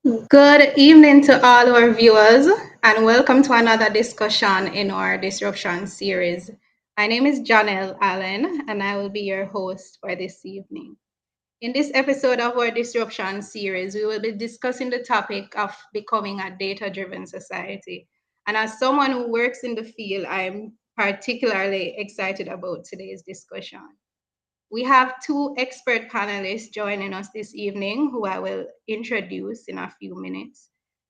Good evening to all our viewers, and welcome to another discussion in our disruption series. My name is Janelle Allen, and I will be your host for this evening. In this episode of our disruption series, we will be discussing the topic of becoming a data driven society. And as someone who works in the field, I'm particularly excited about today's discussion. We have two expert panelists joining us this evening who I will introduce in a few minutes.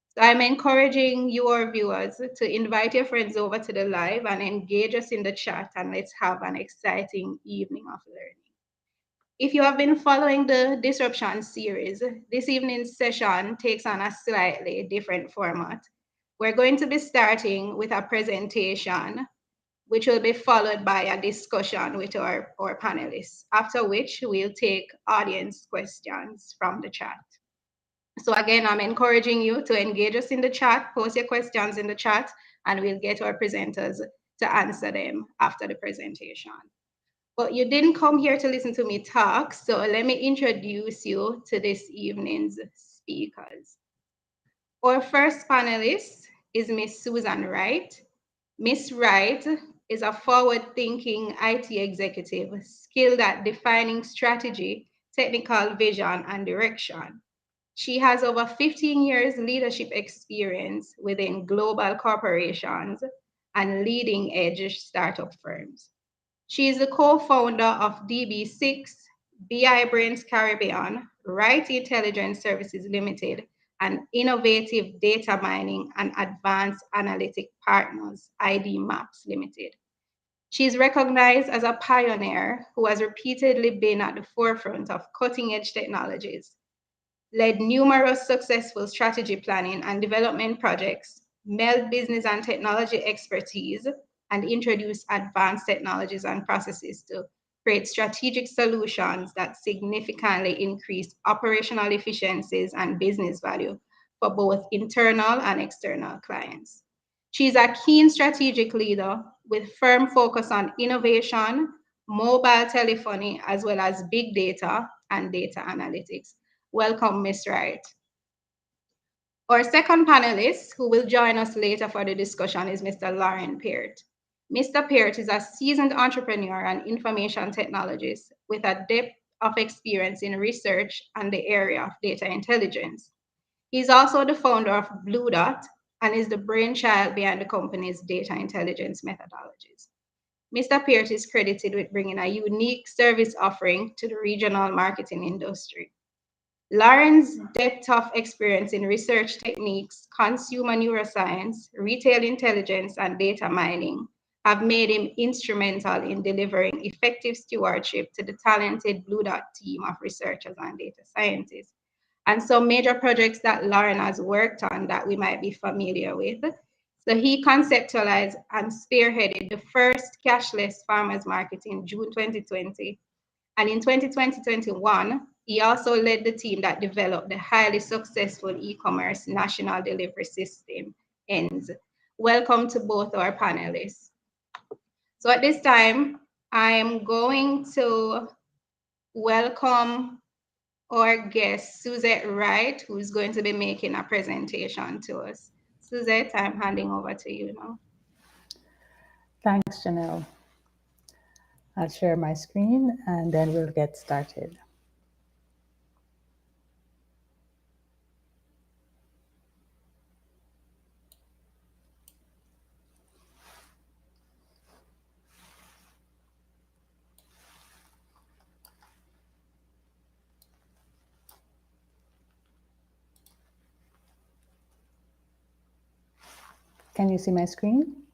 So I'm encouraging your viewers to invite your friends over to the live and engage us in the chat, and let's have an exciting evening of learning. If you have been following the Disruption series, this evening's session takes on a slightly different format. We're going to be starting with a presentation which will be followed by a discussion with our panelists, after which we'll take audience questions from the chat. So again, I'm encouraging you to engage us in the chat, post your questions in the chat, and we'll get our presenters to answer them after the presentation. But you didn't come here to listen to me talk, so let me introduce you to this evening's speakers. Our first panelist is Miss Susan Wright. Miss Wright is a forward-thinking IT executive skilled at defining strategy, technical vision, and direction. She has over 15 years leadership experience within global corporations and leading-edge startup firms. She is the co-founder of DB6, BI Brains Caribbean, Right Intelligence Services Limited, and Innovative Data Mining and Advanced Analytic Partners, ID Maps Limited. She is recognized as a pioneer who has repeatedly been at the forefront of cutting-edge technologies, led numerous successful strategy planning and development projects, meld business and technology expertise, and introduced advanced technologies and processes to create strategic solutions that significantly increase operational efficiencies and business value for both internal and external clients. She's a keen strategic leader with firm focus on innovation, mobile telephony, as well as big data and data analytics. Welcome, Ms. Wright. Our second panelist, who will join us later for the discussion, is Mr. Lauren Peart. Mr. Peart is a seasoned entrepreneur and information technologist with a depth of experience in research and the area of data intelligence. He's also the founder of Blue Dot and is the brainchild behind the company's data intelligence methodologies. Mr. Peart is credited with bringing a unique service offering to the regional marketing industry. Lauren's depth of experience in research techniques, consumer neuroscience, retail intelligence, and data mining have made him instrumental in delivering effective stewardship to the talented Blue Dot team of researchers and data scientists. And some major projects that Lauren has worked on that we might be familiar with. So he conceptualized and spearheaded the first cashless farmers market in June 2020, and in 2020-21, he also led the team that developed the highly successful e-commerce national delivery system, ENDS. Welcome to both our panelists. So at this time, I am going to welcome our guest, Suzette Wright, who's going to be making a presentation to us. Suzette, I'm handing over to you now. Thanks, Janelle. I'll share my screen and then we'll get started. Can you see my screen?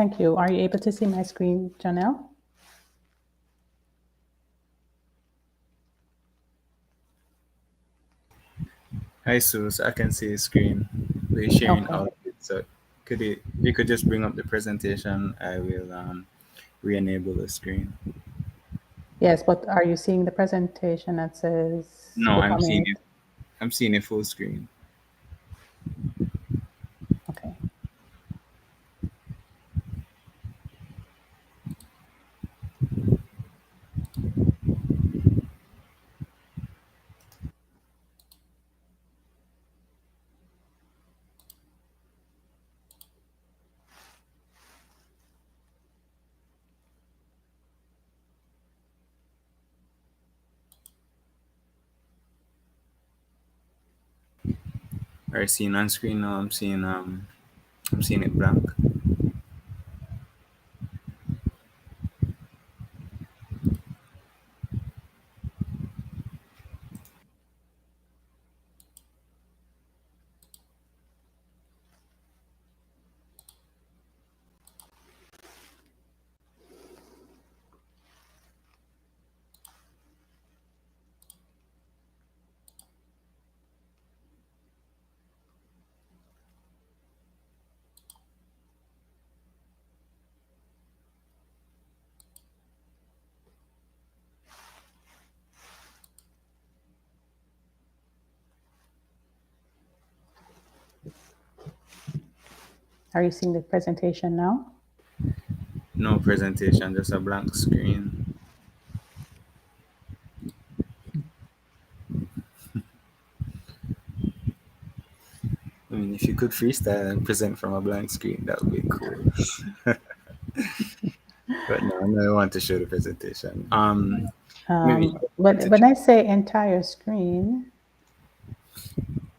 Thank you. Are you able to see my screen, Janelle? Hi, Sus. I can see your screen. We're sharing Okay. outfit. So if you could just bring up the presentation, I will re-enable the screen. Yes, but are you seeing the presentation that says No, I'm seeing becoming? it. I'm seeing a full screen. Okay. Are you seeing on screen now? I'm seeing it blank. Are you seeing the presentation now? No presentation, just a blank screen. I mean, if you could freestyle and present from a blank screen, that would be cool. But no, I want to show the presentation. Maybe you want But to when I say entire screen,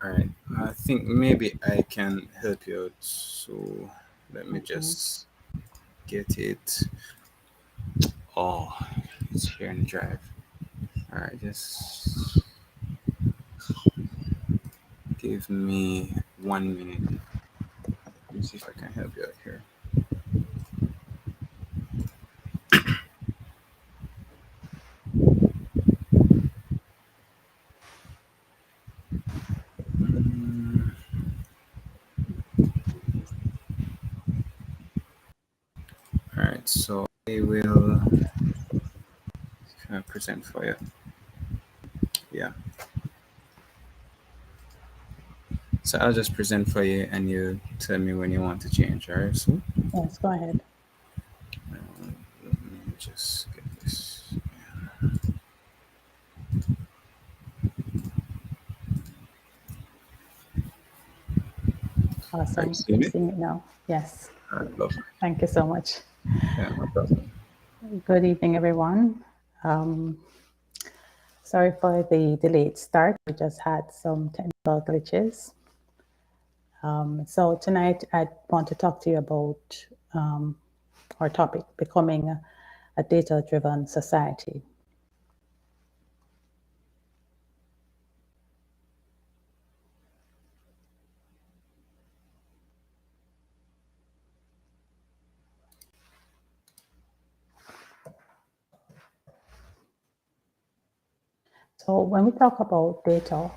all right. I think maybe I can help you out. So let me okay. just get it. Oh, it's here in the drive. All right, just give me 1 minute. Let me see if I can help you out here. Mm, all right, so I will present for you. Yeah. So I'll just present for you, and you tell me when you want to change. All right. So Yes, go ahead. let me just get this. Are you Awesome. seeing I'm it? seeing it now. Yes. All right, love. Thank you so much. Yeah, no problem. Good evening, everyone. Um, Sorry for the delayed start. We just had some technical glitches. So tonight I want to talk to you about um, our topic, becoming a data-driven society. So when we talk about data,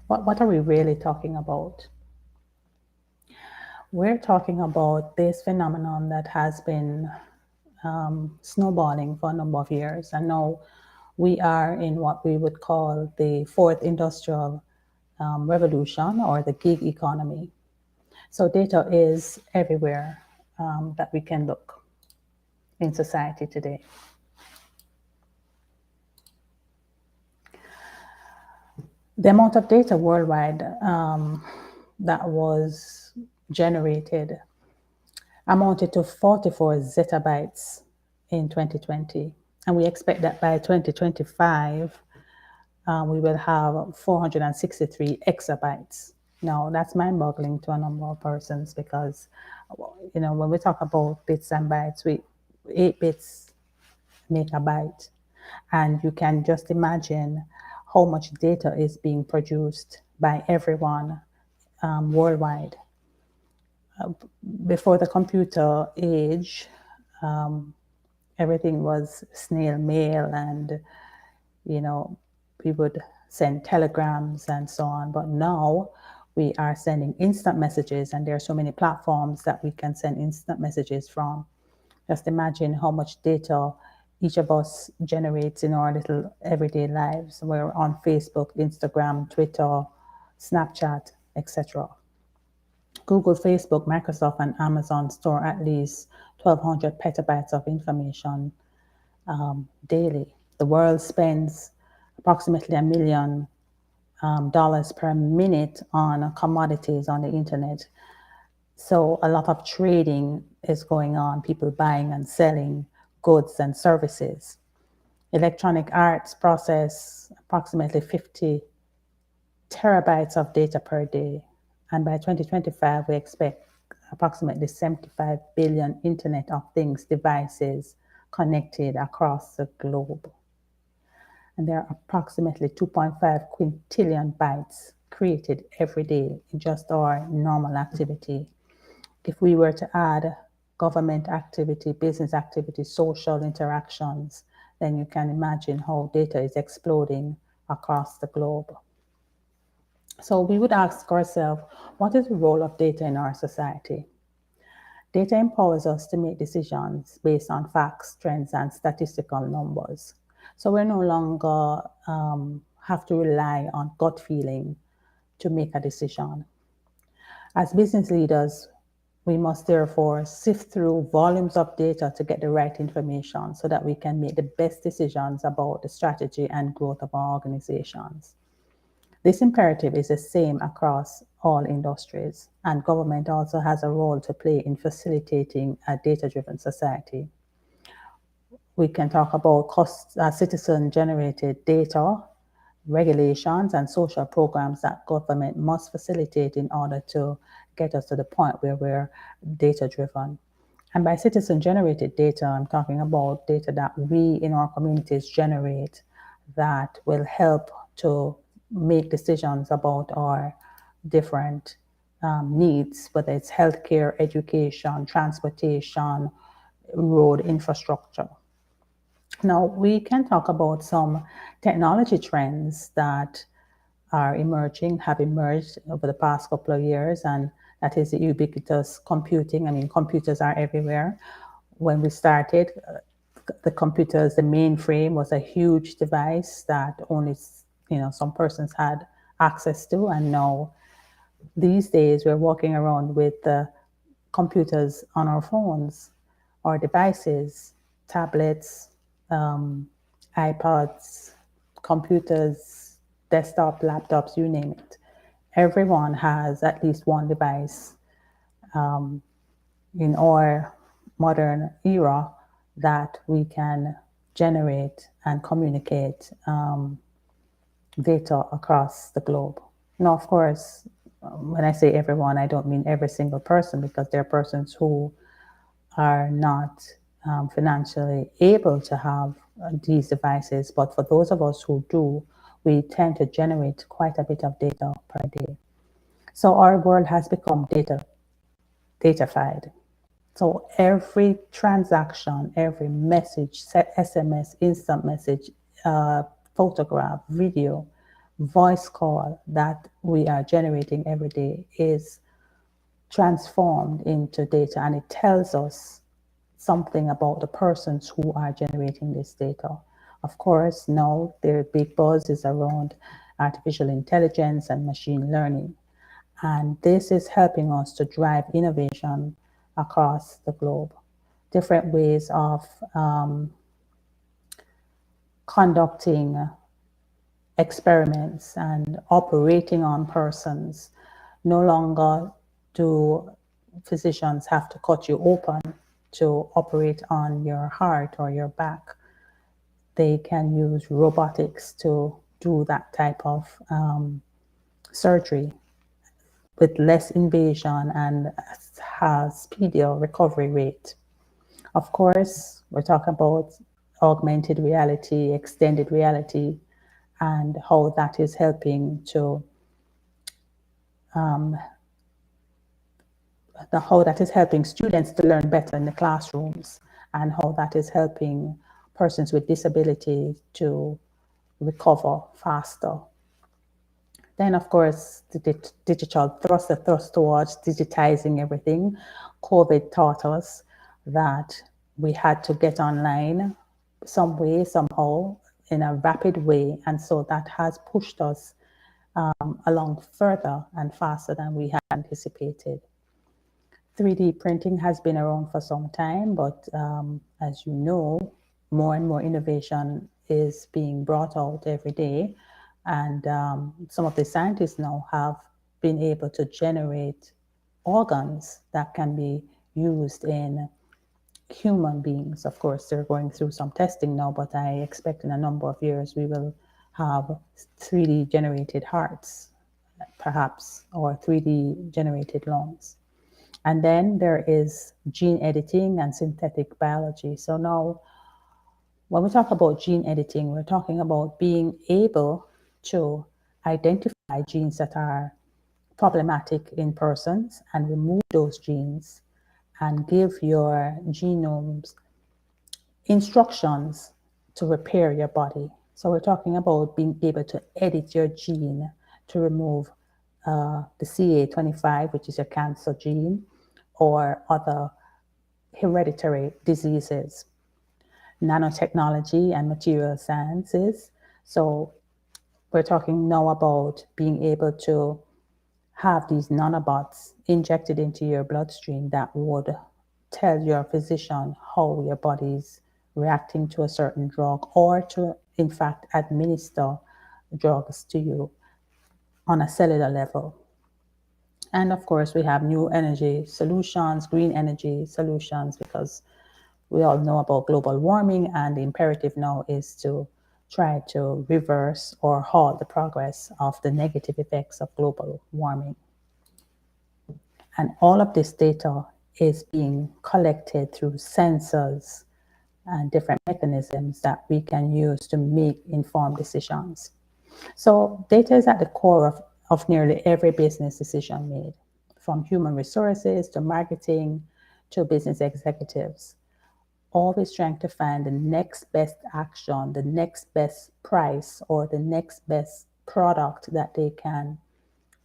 what are we really talking about? We're talking about this phenomenon that has been snowballing for a number of years. And now we are in what we would call the fourth industrial revolution or the gig economy. So data is everywhere that we can look in society today. The amount of data worldwide that was generated amounted to 44 zettabytes in 2020. And we expect that by 2025, we will have 463 exabytes. Now, that's mind boggling to a number of persons because, when we talk about bits and bytes, 8 bits make a byte. And you can just imagine how much data is being produced by everyone worldwide. before the computer age, um, everything was snail mail, and you know, we would send telegrams and so on. But now we are sending instant messages, and there are so many platforms that we can send instant messages from. Just imagine how much data each of us generates in our little everyday lives. We're on Facebook, Instagram, Twitter, Snapchat, etc. Google, Facebook, Microsoft, and Amazon store at least 1,200 petabytes of information daily. The world spends approximately $1 million per minute on commodities on the internet. So a lot of trading is going on, people buying and selling goods and services. Electronic arts process approximately 50 terabytes of data per day. And by 2025, we expect approximately 75 billion Internet of Things devices connected across the globe. And there are approximately 2.5 quintillion bytes created every day in just our normal activity. If we were to add government activity, business activity, social interactions, then you can imagine how data is exploding across the globe. So we would ask ourselves, what is the role of data in our society? Data empowers us to make decisions based on facts, trends, and statistical numbers. So we no longer have to rely on gut feeling to make a decision. As business leaders, we must therefore sift through volumes of data to get the right information so that we can make the best decisions about the strategy and growth of our organizations. This imperative is the same across all industries, and government also has a role to play in facilitating a data-driven society. We can talk about citizen-generated data, regulations, and social programs that government must facilitate in order to get us to the point where we're data-driven. And by citizen-generated data, I'm talking about data that we in our communities generate that will help to make decisions about our different needs, whether it's healthcare, education, transportation, road infrastructure. Now, we can talk about some technology trends that are emerging, have emerged over the past couple of years, and that is the ubiquitous computing. I mean, computers are everywhere. When we started, the computers, the mainframe was a huge device that only, some persons had access to, and now these days we're walking around with computers on our phones, our devices, tablets, um, iPods, computers, desktop, laptops, you name it. Everyone has at least one device in our modern era that we can generate and communicate data across the globe. Now, of course, when I say everyone, I don't mean every single person, because there are persons who are not financially able to have these devices. But for those of us who do, we tend to generate quite a bit of data per day. So our world has become datafied. So every transaction, every message, SMS, instant message, photograph, video, voice call that we are generating every day is transformed into data, and it tells us something about the persons who are generating this data. Of course, now the big buzz is around artificial intelligence and machine learning. And this is helping us to drive innovation across the globe. Different ways of conducting experiments and operating on persons. No longer do physicians have to cut you open to operate on your heart or your back. They can use robotics to do that type of surgery with less invasion and has speedier recovery rate. Of course, we're talking about augmented reality, extended reality, and how that is helping to how that is helping students to learn better in the classrooms, and how that is helping persons with disability to recover faster. Then, of course, the digital thrust, the thrust towards digitizing everything. COVID taught us that we had to get online some way, somehow, in a rapid way. And so that has pushed us along further and faster than we had anticipated. 3D printing has been around for some time, but as you know, more and more innovation is being brought out every day. And some of the scientists now have been able to generate organs that can be used in human beings. Of course, they're going through some testing now, but I expect in a number of years we will have 3D generated hearts, perhaps, or 3D generated lungs. And then there is gene editing and synthetic biology. So now, when we talk about gene editing, we're talking about being able to identify genes that are problematic in persons and remove those genes and give your genomes instructions to repair your body. So we're talking about being able to edit your gene to remove the CA25, which is your cancer gene, or other hereditary diseases. Nanotechnology and material sciences. So we're talking now about being able to have these nanobots injected into your bloodstream that would tell your physician how your body's reacting to a certain drug, or to, in fact, administer drugs to you on a cellular level. And of course, we have new energy solutions, green energy solutions, because we all know about global warming, and the imperative now is to try to reverse or halt the progress of the negative effects of global warming. And all of this data is being collected through sensors and different mechanisms that we can use to make informed decisions. So data is at the core of nearly every business decision made, from human resources to marketing to business executives, always trying to find the next best action, the next best price, or the next best product that they can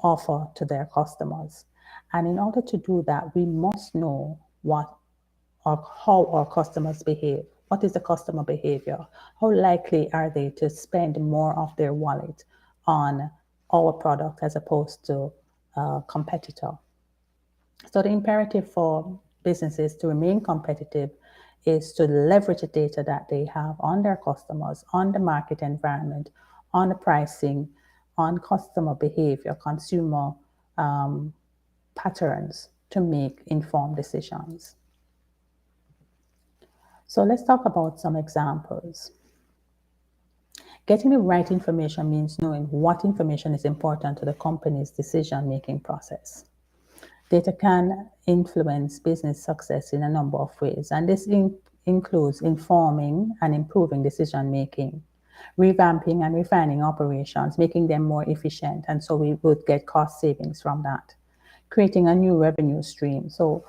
offer to their customers. And in order to do that, we must know what or how our customers behave. What is the customer behavior? How likely are they to spend more of their wallet on our product as opposed to a competitor? So the imperative for businesses to remain competitive is to leverage the data that they have on their customers, on the market environment, on the pricing, on customer behavior, consumer patterns, to make informed decisions. So let's talk about some examples. Getting the right information means knowing what information is important to the company's decision-making process. Data can influence business success in a number of ways, and this includes informing and improving decision-making, revamping and refining operations, making them more efficient, and so we would get cost savings from that. Creating a new revenue stream. So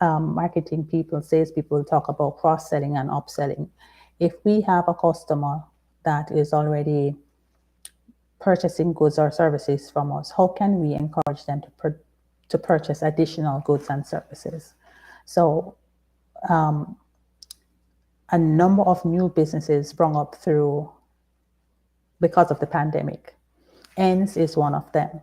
marketing people, sales people talk about cross-selling and upselling. If we have a customer that is already purchasing goods or services from us, how can we encourage them to purchase additional goods and services? So a number of new businesses sprung up because of the pandemic. ENS is one of them.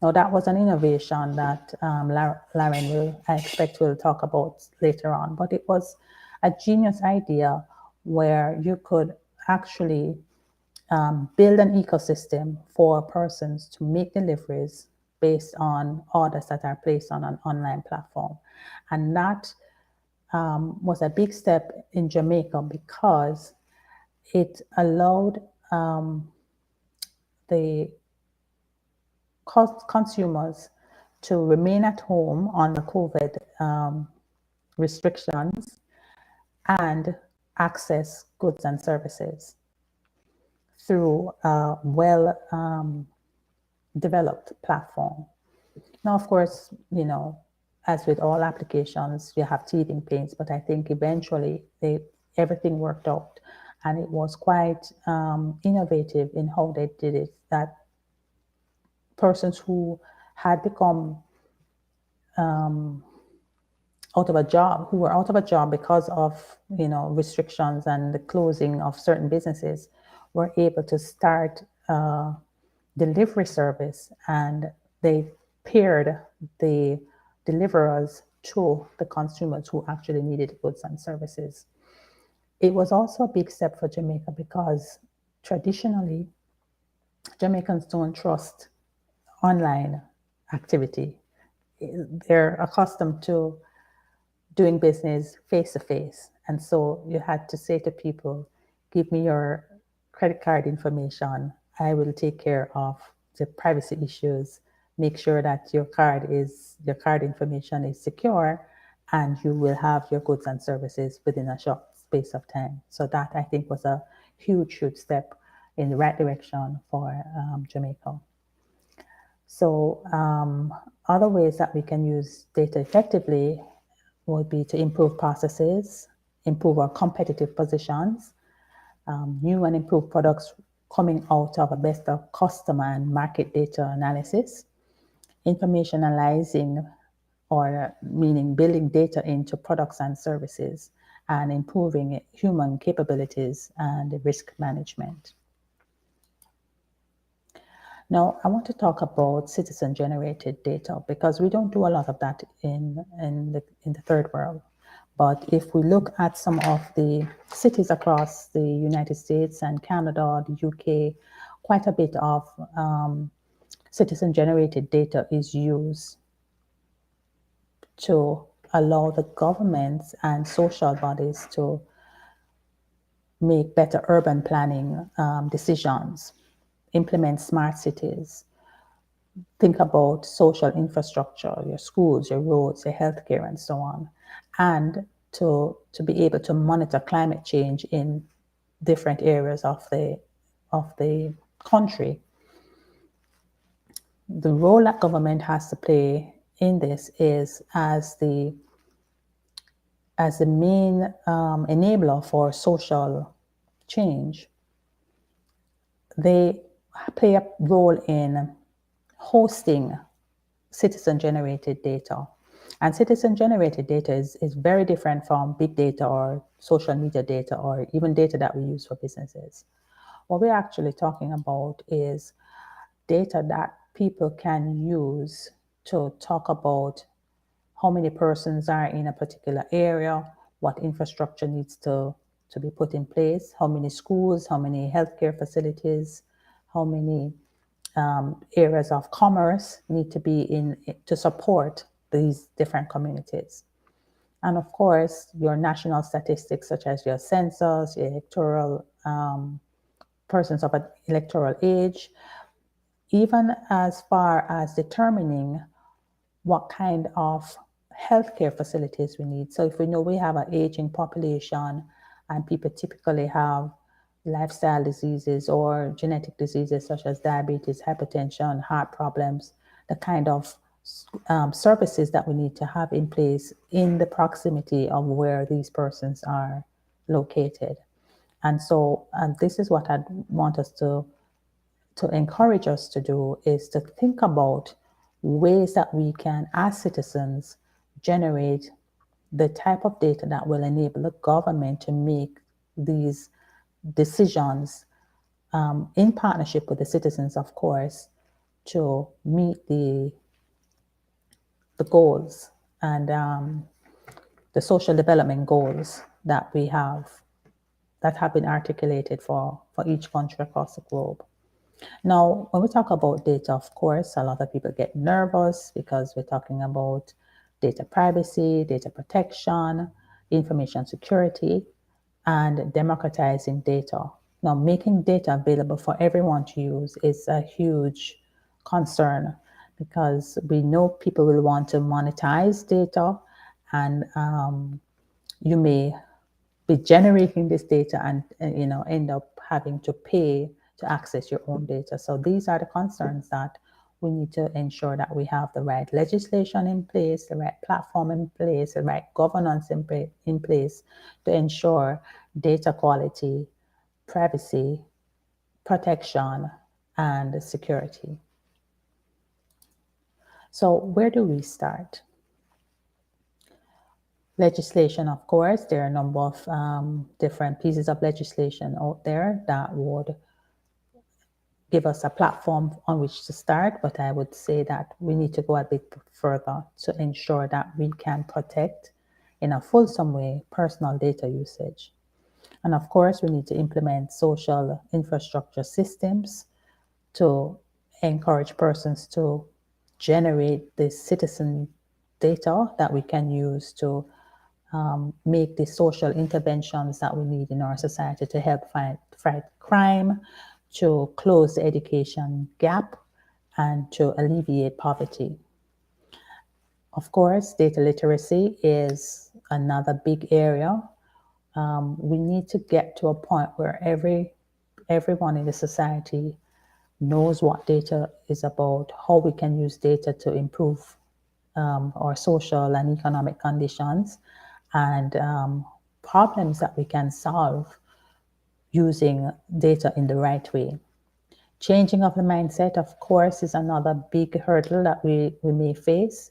Now, that was an innovation that Lauren I expect, will talk about later on, but it was a genius idea where you could actually build an ecosystem for persons to make deliveries based on orders that are placed on an online platform. And that was a big step in Jamaica, because it allowed the consumers to remain at home under COVID restrictions and access goods and services through a well developed platform. Now, of course, as with all applications, you have teething pains, but I think eventually everything worked out. And it was quite innovative in how they did it, that persons who had become out of a job, who were out of a job because of restrictions and the closing of certain businesses, were able to start a delivery service, and they paired the deliverers to the consumers who actually needed goods and services. It was also a big step for Jamaica because traditionally Jamaicans don't trust online activity. They're accustomed to doing business face to face. And so you had to say to people, give me your credit card information. I will take care of the privacy issues, make sure that your card information is secure, and you will have your goods and services within a short space of time. So that, I think, was a huge, huge step in the right direction for Jamaica. So other ways that we can use data effectively would be to improve processes, improve our competitive positions, new and improved products coming out of a better customer and market data analysis, informationalizing, or meaning building data into products and services, and improving human capabilities and risk management. Now, I want to talk about citizen-generated data because we don't do a lot of that in the third world. But if we look at some of the cities across the United States and Canada, the UK, quite a bit of citizen-generated data is used to allow the governments and social bodies to make better urban planning decisions, implement smart cities, think about social infrastructure, your schools, your roads, your healthcare, and so on, and to be able to monitor climate change in different areas of the country. The role that government has to play in this is as the main enabler for social change. They play a role in hosting citizen-generated data. And citizen-generated data is very different from big data or social media data or even data that we use for businesses. What we're actually talking about is data that people can use to talk about how many persons are in a particular area, what infrastructure needs to be put in place, how many schools, how many healthcare facilities, how many areas of commerce need to be in to support these different communities. And of course, your national statistics, such as your census, your electoral persons of an electoral age, even as far as determining what kind of healthcare facilities we need. So if we know we have an aging population and people typically have lifestyle diseases or genetic diseases such as diabetes, hypertension, heart problems, the kind of services that we need to have in place in the proximity of where these persons are located. And so this is what I'd want us to encourage us to do, is to think about ways that we can, as citizens, generate the type of data that will enable the government to make these decisions in partnership with the citizens, of course, to meet the goals and the social development goals that we have, that have been articulated for each country across the globe. Now, when we talk about data, of course, a lot of people get nervous because we're talking about data privacy, data protection, information security, and democratizing data. Now, making data available for everyone to use is a huge concern because we know people will want to monetize data, and you may be generating this data and end up having to pay to access your own data. So these are the concerns that we need to ensure that we have the right legislation in place, the right platform in place, the right governance in place to ensure data quality, privacy, protection, and security. So, where do we start? Legislation, of course, there are a number of different pieces of legislation out there that would give us a platform on which to start, but I would say that we need to go a bit further to ensure that we can protect in a fulsome way personal data usage. And of course, we need to implement social infrastructure systems to encourage persons to generate the citizen data that we can use to make the social interventions that we need in our society to help fight crime, to close the education gap, and to alleviate poverty. Of course, data literacy is another big area. We need to get to a point where everyone in the society knows what data is about, how we can use data to improve our social and economic conditions, and problems that we can solve using data in the right way. Changing of the mindset, of course, is another big hurdle that we may face.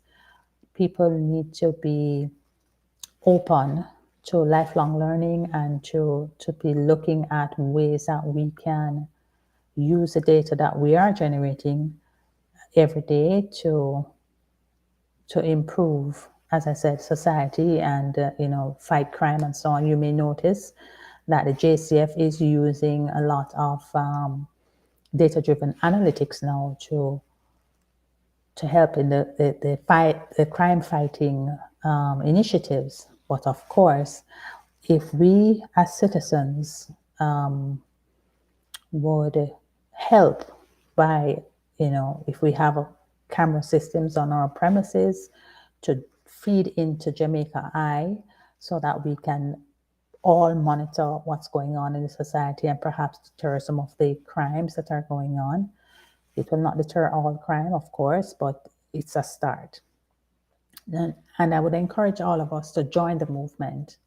People need to be open to lifelong learning and to be looking at ways that we can use the data that we are generating every day to improve, as I said, society and fight crime and so on. You may notice that the JCF is using a lot of data-driven analytics now to help in the fight, the crime fighting initiatives. But of course, if we as citizens would help by, if we have camera systems on our premises to feed into Jamaica Eye so that we can all monitor what's going on in the society and perhaps deter some of the crimes that are going on. It will not deter all crime, of course, but it's a start. And I would encourage all of us to join the movement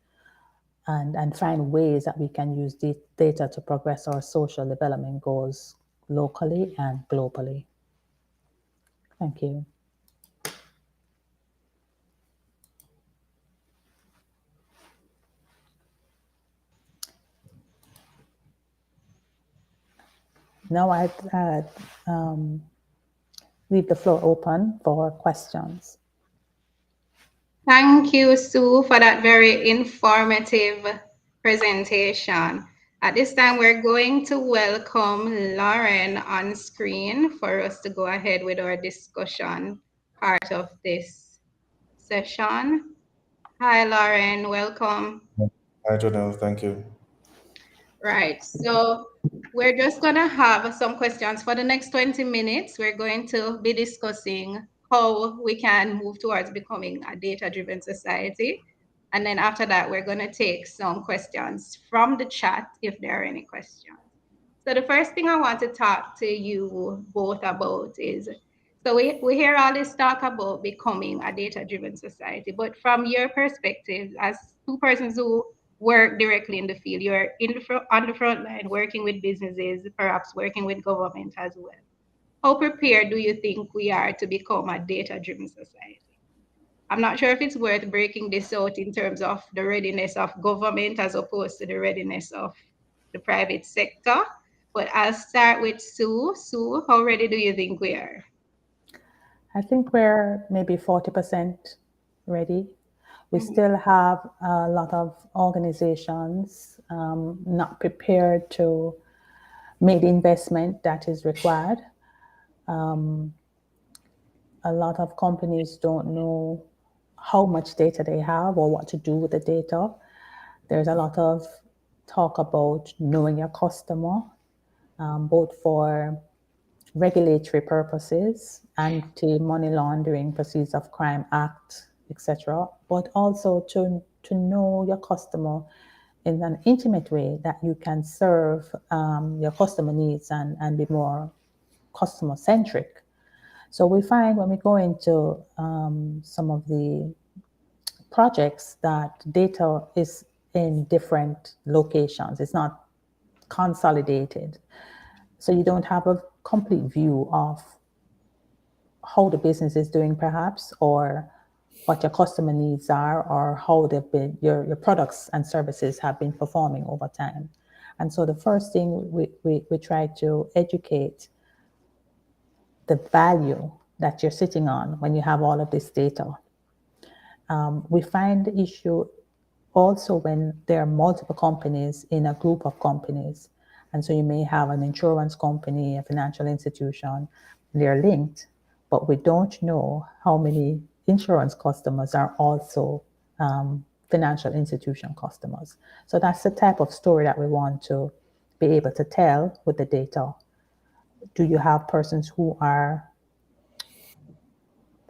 and find ways that we can use data to progress our social development goals locally and globally. Thank you. Now I'd leave the floor open for questions. Thank you, Sue, for that very informative presentation. At this time, we're going to welcome Lauren on screen for us to go ahead with our discussion part of this session. Hi, Lauren, welcome. Hi, Jonelle. Thank you. Right. So we're just going to have some questions for the next 20 minutes. We're going to be discussing how we can move towards becoming a data-driven society. And then after that, we're going to take some questions from the chat if there are any questions. So the first thing I want to talk to you both about is, so we hear all this talk about becoming a data-driven society, but from your perspective, as two persons who work directly in the field, you're in on the front line working with businesses, perhaps working with government as well. How prepared do you think we are to become a data-driven society? I'm not sure if it's worth breaking this out in terms of the readiness of government as opposed to the readiness of the private sector. But I'll start with Sue. Sue, how ready do you think we are? I think we're maybe 40% ready. We Mhm. still have a lot of organizations not prepared to make the investment that is required. A lot of companies don't know how much data they have or what to do with the data. There's a lot of talk about knowing your customer, both for regulatory purposes, anti-money laundering, Proceeds of Crime Act, etc., but also to know your customer in an intimate way that you can serve your customer needs and be more customer centric. So we find when we go into some of the projects that data is in different locations. It's not consolidated. So you don't have a complete view of how the business is doing, perhaps, or what your customer needs are, or how your products and services have been performing over time. And so the first thing we try to educate the value that you're sitting on when you have all of this data. We find the issue also when there are multiple companies in a group of companies. And so you may have an insurance company, a financial institution, they're linked, but we don't know how many insurance customers are also financial institution customers. So that's the type of story that we want to be able to tell with the data. Do you have persons who are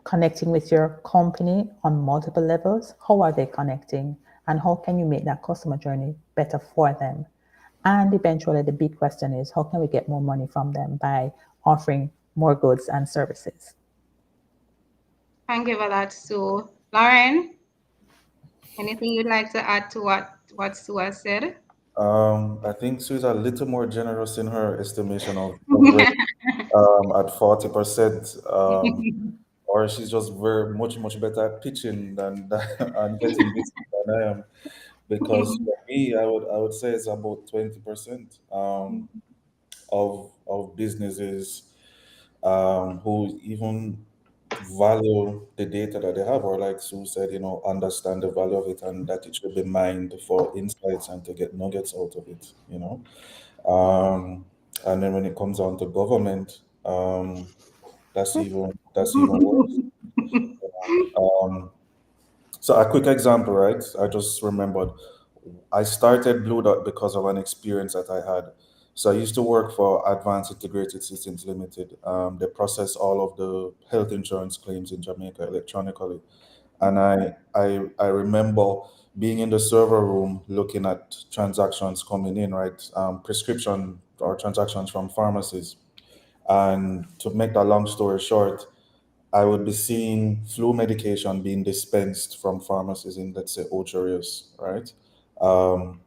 connecting with your company on multiple levels? How are they connecting? And how can you make that customer journey better for them? And eventually, the big question is how can we get more money from them by offering more goods and services? Thank you for that, Sue. Lauren, anything you'd like to add to what Sue has said? I think Sue's a little more generous in her estimation of rate at 40%. Or she's just very much better at pitching than and getting this than I am. Because for me, I would say it's about 20% of businesses who even value the data that they have, or like Sue said, understand the value of it and that it should be mined for insights and to get nuggets out of it. And then when it comes down to government, that's even worse. Um, so a quick example, right? I just remembered. I started Blue Dot because of an experience that I had. So I used to work for Advanced Integrated Systems Limited. They process all of the health insurance claims in Jamaica electronically. And I remember being in the server room looking at transactions coming in, right? Prescription or transactions from pharmacies. And to make that long story short, I would be seeing flu medication being dispensed from pharmacies in, let's say, Ocho Rios, right? Um,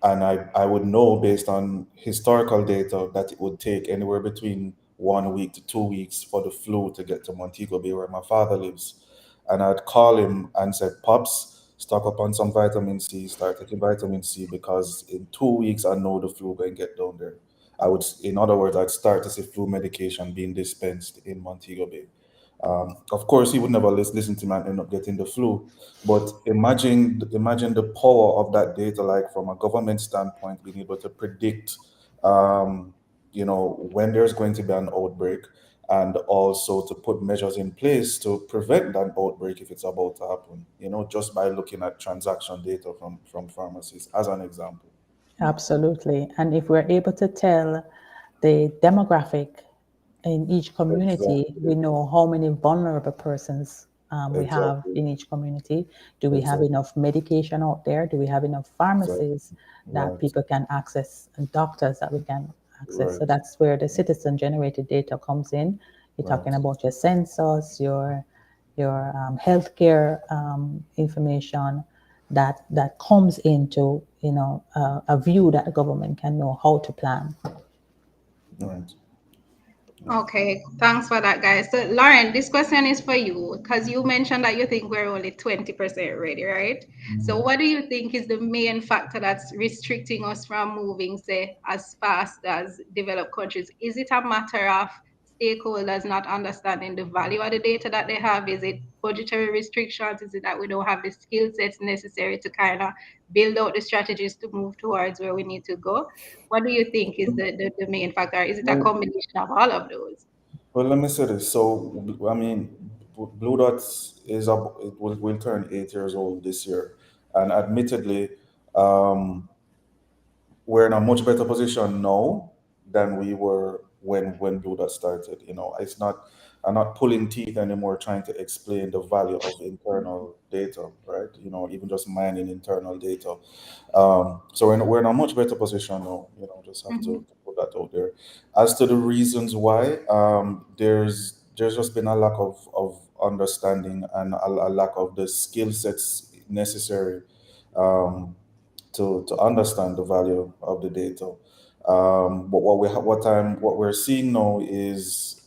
and I would know based on historical data that it would take anywhere between 1 week to 2 weeks for the flu to get to Montego Bay, where my father lives. And I'd call him and say, Pops, stock up on some vitamin C, start taking vitamin C because in 2 weeks I know the flu going to get down there. In other words, I'd start to see flu medication being dispensed in Montego Bay. Of course, he would never listen to me and end up getting the flu. But imagine the power of that data, like from a government standpoint, being able to predict, um, when there's going to be an outbreak, and also to put measures in place to prevent that outbreak if it's about to happen. Just by looking at transaction data from pharmacies, as an example. Absolutely. And if we're able to tell the demographic in each community, we Exactly. know how many vulnerable persons we have Exactly. in each community. Do we have Exactly. enough medication out there? Do we have enough Exactly. pharmacies that Right. people can access and doctors that we can access? So Right. that's where the citizen generated data comes in. You're talking Right. about your census, your healthcare information that comes into a view that the government can know how to plan. Right. Okay, thanks for that, guys. So, Lauren, this question is for you because you mentioned that you think we're only 20% ready, right? So, Mhm. what do you think is the main factor that's restricting us from moving, say, as fast as developed countries? Is it a matter of stakeholders not understanding the value of the data that they have? Is it budgetary restrictions? Is it that we don't have the skill sets necessary to kind of build out the strategies to move towards where we need to go? What do you think is the main factor? Is it a Well, combination of all of those? well, let me say this. So, I mean, Blue Dots will turn 8 years old this year, and admittedly, um, we're in a much better position now than we were when Blue Dot started. It's not I'm not pulling teeth anymore trying to explain the value of internal data, right? Even just mining internal data. So we're in a much better position now. Just have to Mhm. put that out there. As to the reasons why, there's there's just been a lack of understanding and a lack of the skill sets necessary um, to understand the value of the data. But what we're seeing now is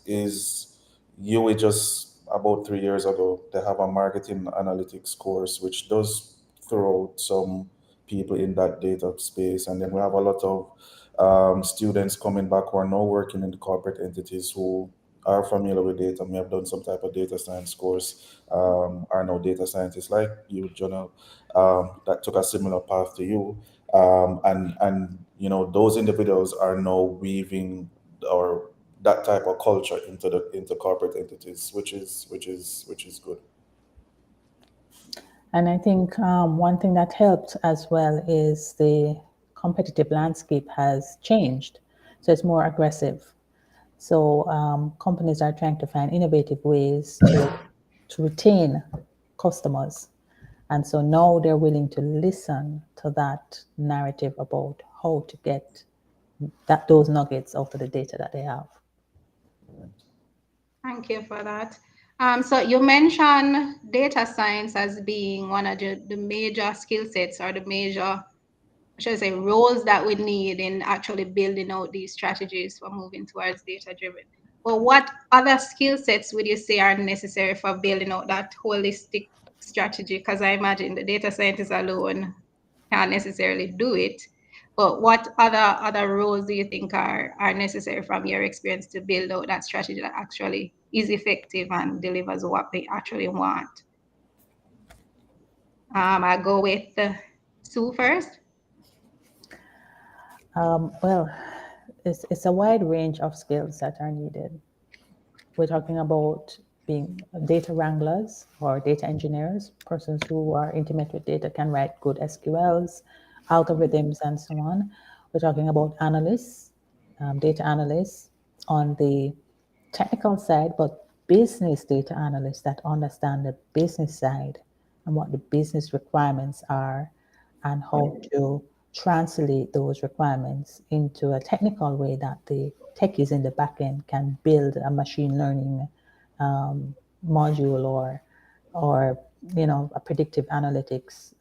UA just about 3 years ago they have a marketing analytics course which does throw out some people in that data space, and then we have a lot of students coming back who are now working in the corporate entities who are familiar with data, may have done some type of data science course, are now data scientists like you, Jonah, that took a similar path to you, and those individuals are now weaving or that type of culture into corporate entities, which is good. And I think one thing that helped as well is the competitive landscape has changed. So it's more aggressive. So companies are trying to find innovative ways to retain customers. And so now they're willing to listen to that narrative about how to get those nuggets out of the data that they have. Thank you for that. So you mentioned data science as being one of the major skill sets or the major, should I say, roles that we need in actually building out these strategies for moving towards data driven. Well, what other skill sets would you say are necessary for building out that holistic strategy? Because I imagine the data scientists alone can't necessarily do it. But what other roles do you think are necessary from your experience to build out that strategy that actually is effective and delivers what they actually want? I go with Sue first. Well, it's a wide range of skills that are needed. We're talking about being data wranglers or data engineers, persons who are intimate with data, can write good SQLs, algorithms, and so on. We're talking about analysts, data analysts on the technical side, but business data analysts that understand the business side and what the business requirements are and how to translate those requirements into a technical way that the techies in the back end can build a machine learning module or a predictive analytics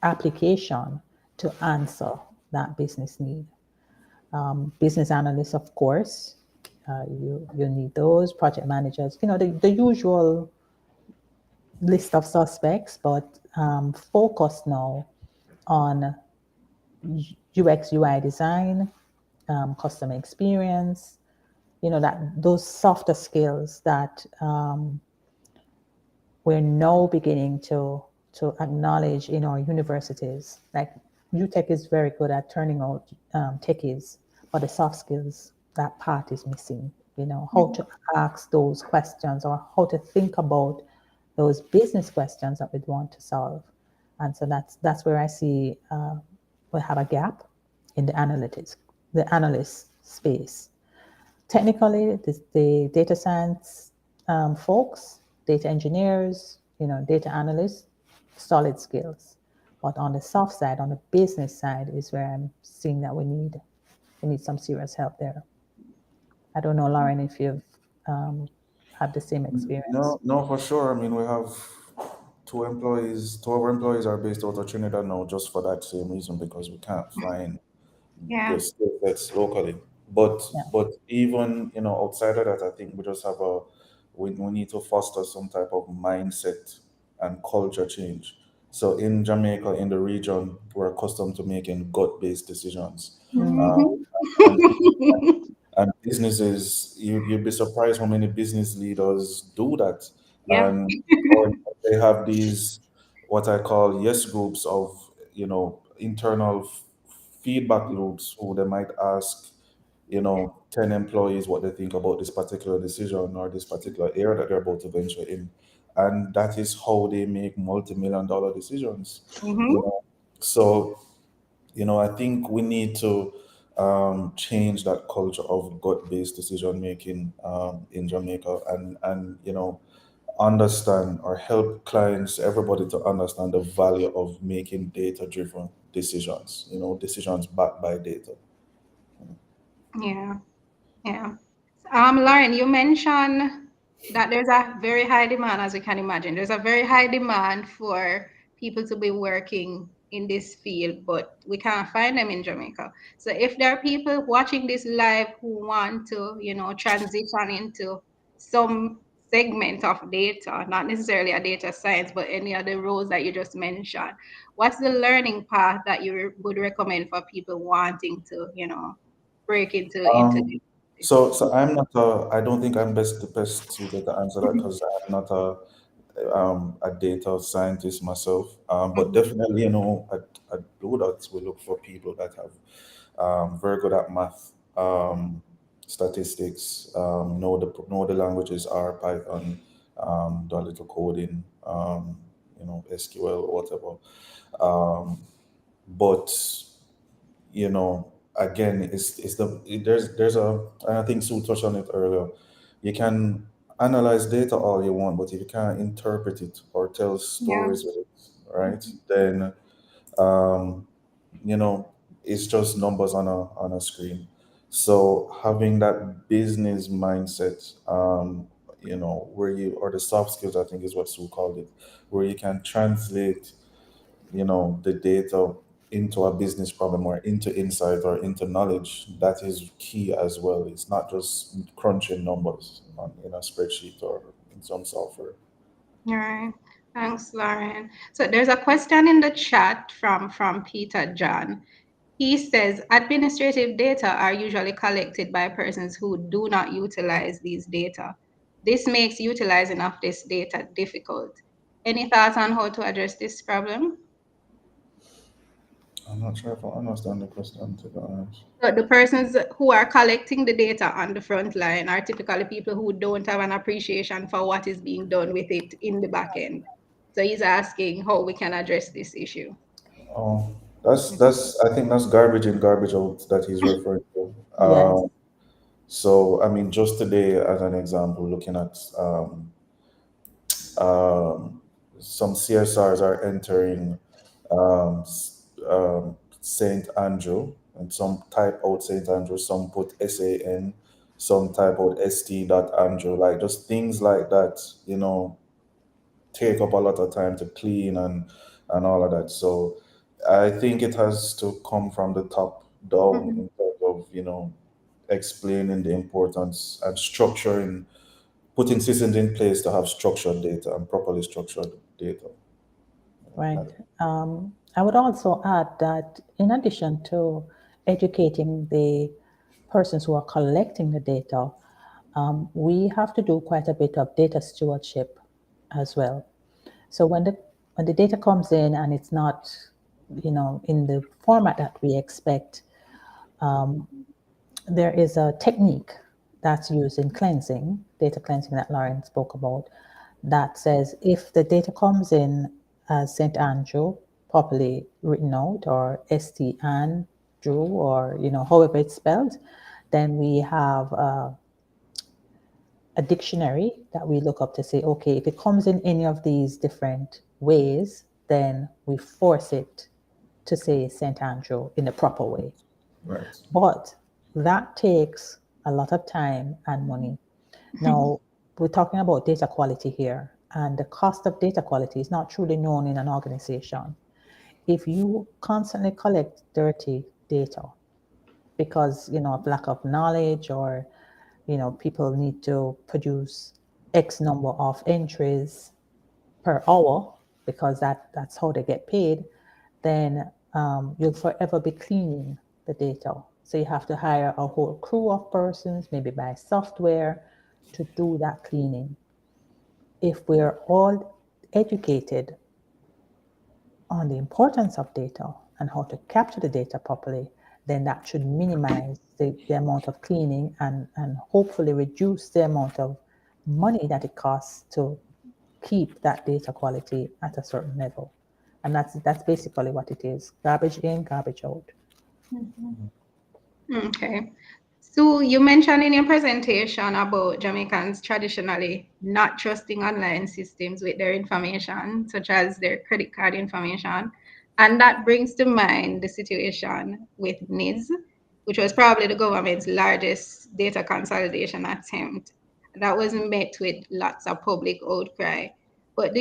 application to answer that business need. Business analysts, of course, you need those project managers. The usual list of suspects, but focus now on UX UI design, customer experience. That those softer skills that we're now beginning to acknowledge in our universities. Like UTech is very good at turning out techies, but the soft skills, that part is missing. How to ask those questions or how to think about those business questions that we'd want to solve. And so that's where I see we have a gap in the analyst space. Technically, the data science folks, data engineers, data analysts, solid skills. But on the soft side, on the business side, is where I'm seeing that we need some serious help there. I don't know, Lauren, if you've had the same experience. No, no, for sure. I mean, we have two employees. Two of our employees are based out of Trinidad now, just for that same reason, because we can't find Yeah. the skill sets locally. But Yeah. but even outside of that, I think we just have we need to foster some type of mindset and culture change. So in Jamaica, in the region, we're accustomed to making gut-based decisions. Uh, Mm-hmm. Mhm. and and businesses, you'd be surprised how many business leaders do that. Yep. Or they have these what I call yes groups of internal feedback loops who they might ask 10 employees what they think about this particular decision or this particular area that they're about to venture in, and that is how they make multi-million dollar decisions. you Mhm. know so I think we need to change that culture of gut-based decision making in Jamaica, and understand or help clients, everybody to understand the value of making data-driven decisions. Decisions backed by data. Yeah. Yeah. Lauren, you mentioned that there's a very high demand, as you can imagine. There's a very high demand for people to be working in this field, but we can't find them in Jamaica. So if there are people watching this live who want to, transition into some segment of data, not necessarily a data science, but any other roles that you just mentioned, what's the learning path that you would recommend for people wanting to, break into Um, this so I'm not I don't think I'm the best suited to answer that because I'm not a data scientist myself. But field? definitely, at Blue Dots, we look for people that have very good at math, statistics, know the languages R, Python, do a little coding, SQL or whatever. Um, but again, there's and I think Sue touched on it earlier. You can analyze data all you want, but if you can't interpret it or tell Yeah. stories with it, right, then um, you know it's just numbers on a screen. So having that business mindset, where you, or the soft skills, I think is what Sue called it, where you can translate the data into a business problem or into insight or into knowledge, that is key as well. It's not just crunching numbers in a spreadsheet or in some software. All right. Thanks, Lauren. So there's a question in the chat from Peter John. He says administrative data are usually collected by persons who do not utilize these data. This makes utilizing of this data difficult. Any thoughts on how to address this problem? I'm not sure if I understand the question, to be honest. So the persons who are collecting the data on the front line are typically people who don't have an appreciation for what is being done with it in the back end. So he's asking how we can address this issue. Oh, that's I think that's garbage in, garbage out that he's referring to. Yes, So I mean, just today as an example, looking at um, some CSRs are entering Saint Andrew, and some type out Saint Andrew, some put SAN, some type out ST dot Andrew, like just things like that, take up a lot of time to clean and all of that. So I think it has to come from the top down Mhm. in terms of, explaining the importance and structuring, putting systems in place to have structured data and properly structured data. right. I would also add that in addition to educating the persons who are collecting the data, we have to do quite a bit of data stewardship as well. So when the data comes in and it's not, in the format that we expect, there is a technique that's used in cleansing, data cleansing that Lauren spoke about, that says if the data comes in as St. Andrew, properly written out, or St. Andrew, or however it's spelled, then we have a dictionary that we look up to say, okay, if it comes in any of these different ways, then we force it to say St. Andrew in the proper way. Right. But that takes a lot of time and money. Now, we're talking about data quality here, and the cost of data quality is not truly known in an organization. If you constantly collect dirty data because of lack of knowledge, or people need to produce X number of entries per hour because that's how they get paid, then you'll forever be cleaning the data. So you have to hire a whole crew of persons, maybe buy software to do that cleaning. If we're all educated on the importance of data and how to capture the data properly, then that should minimize the amount of cleaning, and hopefully reduce the amount of money that it costs to keep that data quality at a certain level. And that's basically what it is: garbage in, garbage out. Okay. So you mentioned in your presentation about Jamaicans traditionally not trusting online systems with their information, such as their credit card information. And that brings to mind the situation with NIS. which was probably the government's largest data consolidation attempt. That was met with lots of public outcry. But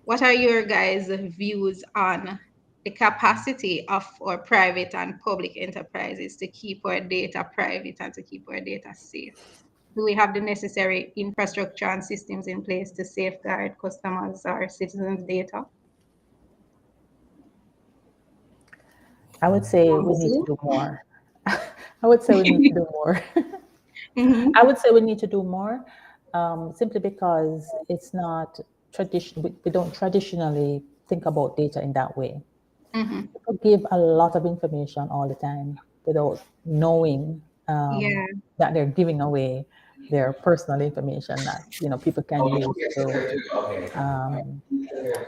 what are your guys' views on the capacity of our private and public enterprises to keep our data private and to keep our data safe? Do we have the necessary infrastructure and systems in place to safeguard customers or citizens' data? I would say we need to Honestly. do more. I would say we need to do more. I Mm-hmm. would say we need to do more, simply because it's not tradition. We don't traditionally think about data in that way. Mm-hmm. People give a lot of information all the time without knowing Yeah. that they're giving away their personal information that people can use to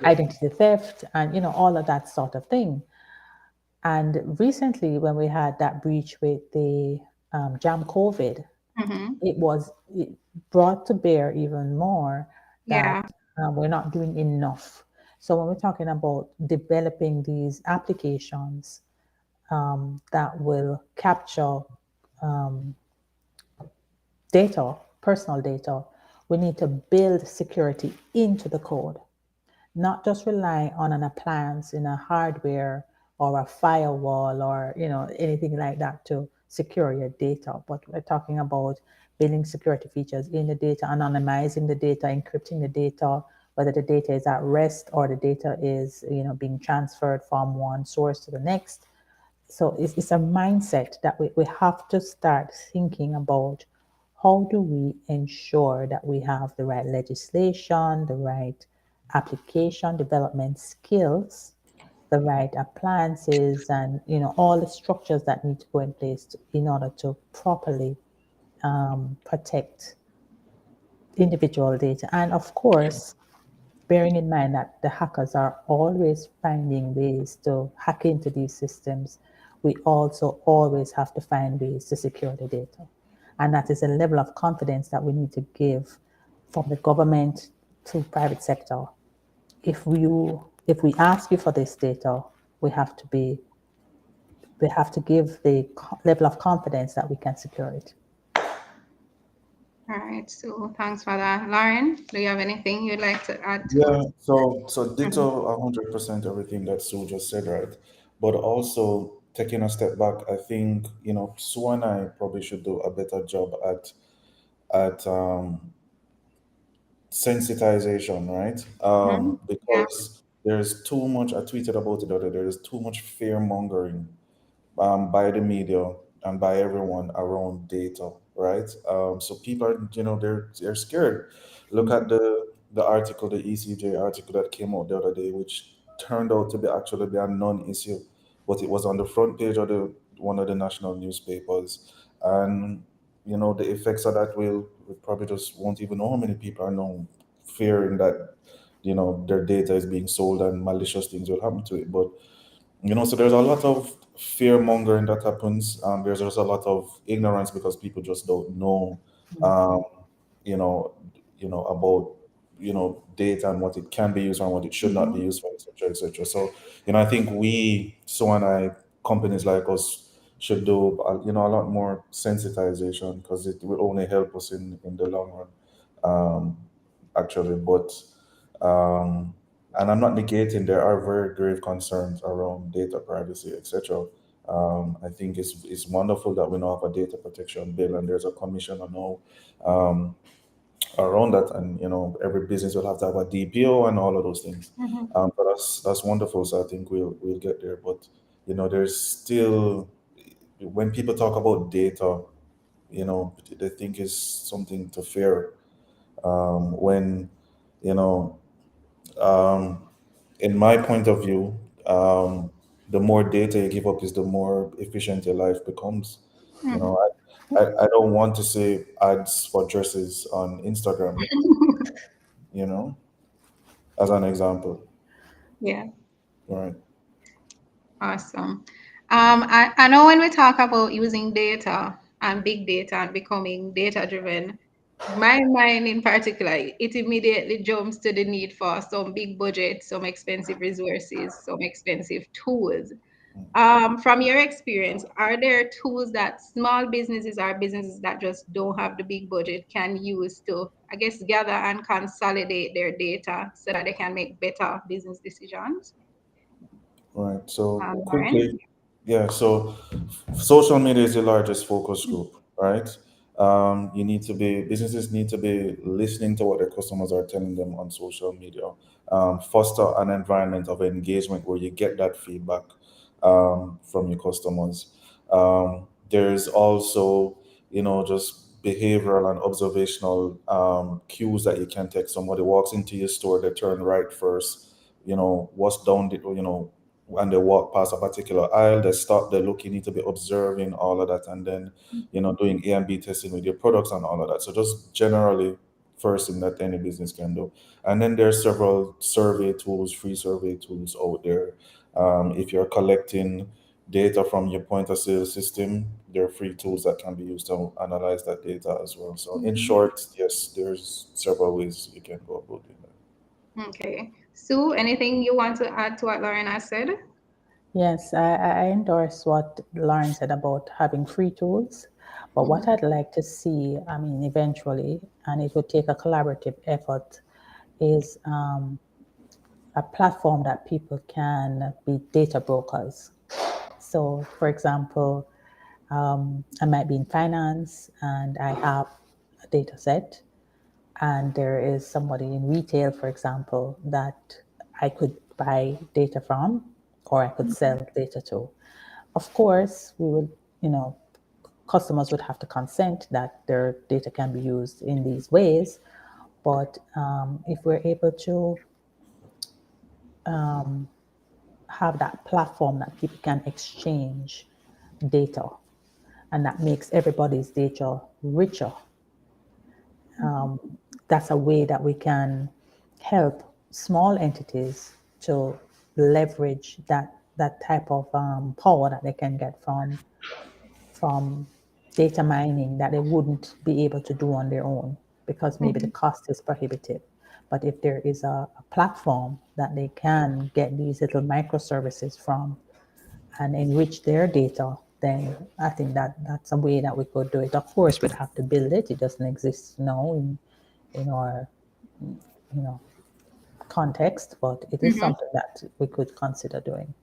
identity theft and all of that sort of thing. And recently, when we had that breach with the jam COVID, Mm-hmm. it brought to bear even more that Yeah. we're not doing enough. So when we're talking about developing these applications that will capture data, personal data, we need to build security into the code, not just rely on an appliance in a hardware or a firewall or anything like that to secure your data, but we're talking about building security features in the data, anonymizing the data, encrypting the data, whether the data is at rest or the data is being transferred from one source to the next. So it's a mindset that we have to start thinking about. How do we ensure that we have the right legislation, the right application development skills, the right appliances, and all the structures that need to go in place in order to properly protect individual data, and of course bearing in mind that the hackers are always finding ways to hack into these systems, we also always have to find ways to secure the data. And that is a level of confidence that we need to give from the government to private sector. If we ask you for this data, we have to be we have to give the level of confidence that we can secure it. All right. So thanks for that. Lauren, do you have anything you'd like to add to Yeah, it? so Mhm. ditto 100% everything that Sue just said, right? But also taking a step back, I think, Sue and I probably should do a better job at sensitization, right? Mhm. Yeah. Because there's too much, I tweeted about it the other day, there's too much fear mongering by the media and by everyone around data, right? So people are, they're scared. Look at the article, the ECJ article that came out the other day, which turned out to be actually be a non-issue, but it was on the front page of the one of the national newspapers, and the effects of that will we probably just won't even know how many people are now fearing that their data is being sold and malicious things will happen to it, but so there's a lot of fear mongering that happens. There's also a lot of ignorance because people just don't know, um, you know, about data and what it can be used for and what it should not be Mhm. used for, etc., etc. So I think so and I, companies like us, should do a lot more sensitization because it will only help us in the long run, actually. But um, and I'm not negating there are very grave concerns around data privacy, etc. I think it's wonderful that we now have a data protection bill and there's a commission on all um, around that, and every business will have to have a DPO and all of those things. Mhm. But that's wonderful. So I think we'll get there. But there's still, when people talk about data, they think it's something to fear. When you know um, in my point of view, the more data you give up is the more efficient your life becomes. You Mhm. know, I don't want to see ads for dresses on Instagram, you know, as an example. Yeah. Right. Awesome. I know when we talk about using data and big data and becoming data driven, my mind in particular, it immediately jumps to the need for some big budget, some expensive resources, some expensive tools. From your experience, are there tools that small businesses or businesses that just don't have the big budget can use to, I guess, gather and consolidate their data so that they can make better business decisions? Right. So Lauren? quickly, yeah. So social media is the largest focus group, right? You need to be businesses need to be listening to what their customers are telling them on social media. Foster an environment of engagement where you get that feedback from your customers. There's also, just behavioral and observational cues that you can take. Somebody walks into your store, they turn right first. What's down the, when they walk past a particular aisle, they stop, they look. You need to be observing all of that, and then doing A&B testing with your products and all of that. So just generally, first thing that any business can do. And then there's several survey tools, free survey tools out there. If you're collecting data from your point of sale system, there are free tools that can be used to analyze that data as well. So in Mhm. short, yes, there's several ways you can go about doing that. Okay. Sue, anything you want to add to what Lauren has said? Yes, I endorse what Lauren said about having free tools. But what Mhm. I'd like to see, I mean, eventually, and it would take a collaborative effort, is a platform that people can be data brokers. So, for example, I might be in finance and I have a data set, and there is somebody in retail, for example, that I could buy data from or I could Mhm. sell data to. Of course, we would, you know, customers would have to consent that their data can be used in these ways. But if we're able to have that platform that people can exchange data, and that makes everybody's data richer, that's a way that we can help small entities to leverage that type of power that they can get from data mining that they wouldn't be able to do on their own because maybe the Mhm. cost is prohibitive. But if there is a platform that they can get these little microservices from and enrich their data, then I think that that's a way that we could do it. Of course, we'd have to build it. It doesn't exist now in our you know context, but it is Mhm. something that we could consider doing.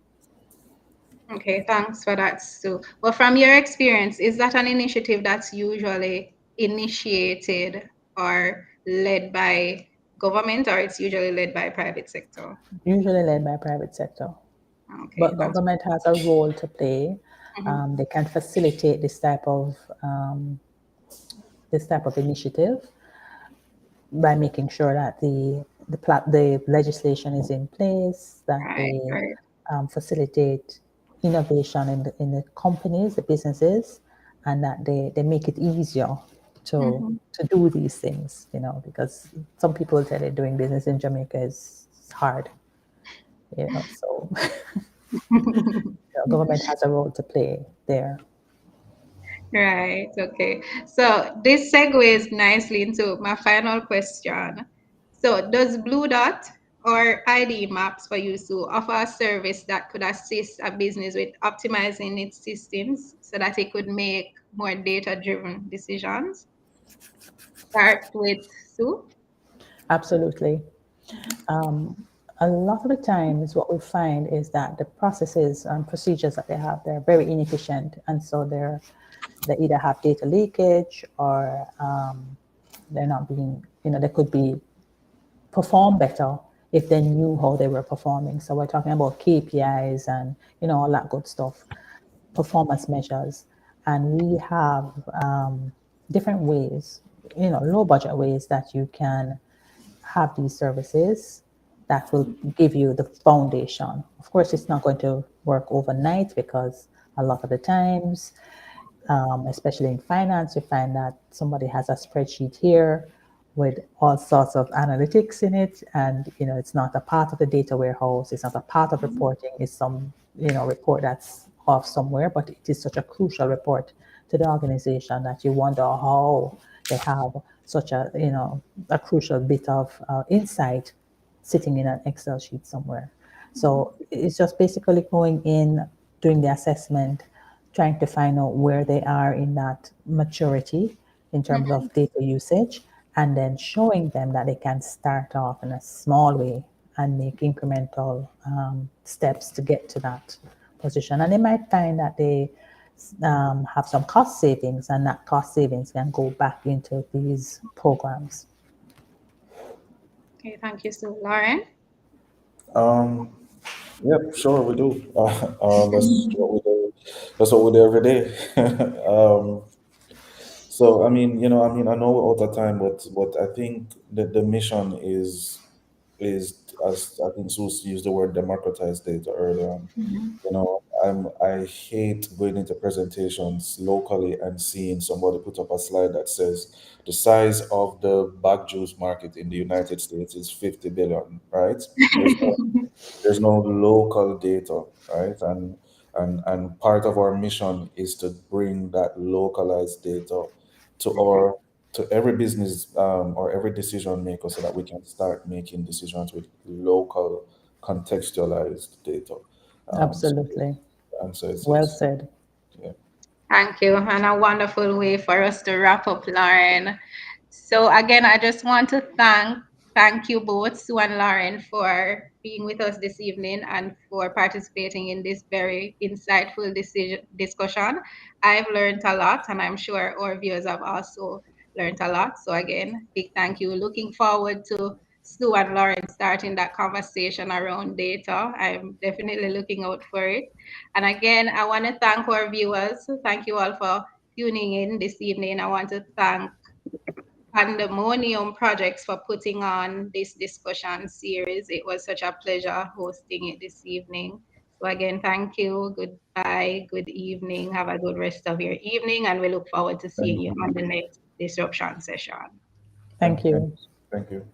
Okay, thanks for that, Sue. Well, from your experience, is that an initiative that's usually initiated or led by government, or it's usually led by private sector? Usually led by private sector, Okay, but thanks. government has a role to play. Mhm. They can facilitate this type of initiative by making sure that the legislation is in place, that Right, they right. facilitate innovation in the companies, the businesses, and that they make it easier Mhm. to do these things, because some people tell you doing business in Jamaica is hard, so government has a role to play there. Right, okay. So this segues nicely into my final question. So does Blue Dot or ID Maps for you to offer a service that could assist a business with optimizing its systems so that it could make more data-driven decisions? Start with Sue. Absolutely. A lot of the times, what we find is that the processes and procedures that they have, they're very inefficient, and so they either have data leakage or they're not being, they could be perform better if they knew how they were performing. So we're talking about KPIs and all that good stuff, performance measures, and we have different ways, low budget ways that you can have these services that will give you the foundation. Of course, it's not going to work overnight because a lot of the times, especially in finance, you find that somebody has a spreadsheet here with all sorts of analytics in it, and it's not a part of the data warehouse. It's not a part of reporting. It's some report that's off somewhere, but it is such a crucial report to the organization that you wonder how they have such a crucial bit of insight sitting in an Excel sheet somewhere. So it's just basically going in, doing the assessment, trying to find out where they are in that maturity in terms of Mhm. data usage, and then showing them that they can start off in a small way and make incremental steps to get to that position. And they might find that they have some cost savings, and that cost savings can go back into these programs. Okay, thank you, so Lauren. Um, yep, sure we do. That's what we do. That's what we do every day. um, so I know we're out of time, but I think the mission is, as I think Sus used the word democratize data earlier on. Mhm. I hate going into presentations locally and seeing somebody put up a slide that says the size of the bag juice market in the United States is 50 billion, right? There's no local data, right? And part of our mission is to bring that localized data to our to every business or every decision maker, so that we can start making decisions with local contextualized data. So Absolutely. the answer is Well yes. said. Yeah. Thank you, and a wonderful way for us to wrap up, Lauren. So again, I just want to thank you both, Sue and Lauren, for being with us this evening and for participating in this very insightful discussion. I've learned a lot, and I'm sure our viewers have also learned a lot. So again, big thank you. Looking forward to Sue and Lauren starting that conversation around data. I'm definitely looking out for it. And again, I want to thank our viewers. Thank you all for tuning in this evening. I want to thank Pandemonium Projects for putting on this discussion series. It was such a pleasure hosting it this evening. So again, thank you. Goodbye. Good evening. Have a good rest of your evening, and we look forward to seeing Thank you you. on the next disruption session. Thank Thank you. thank you.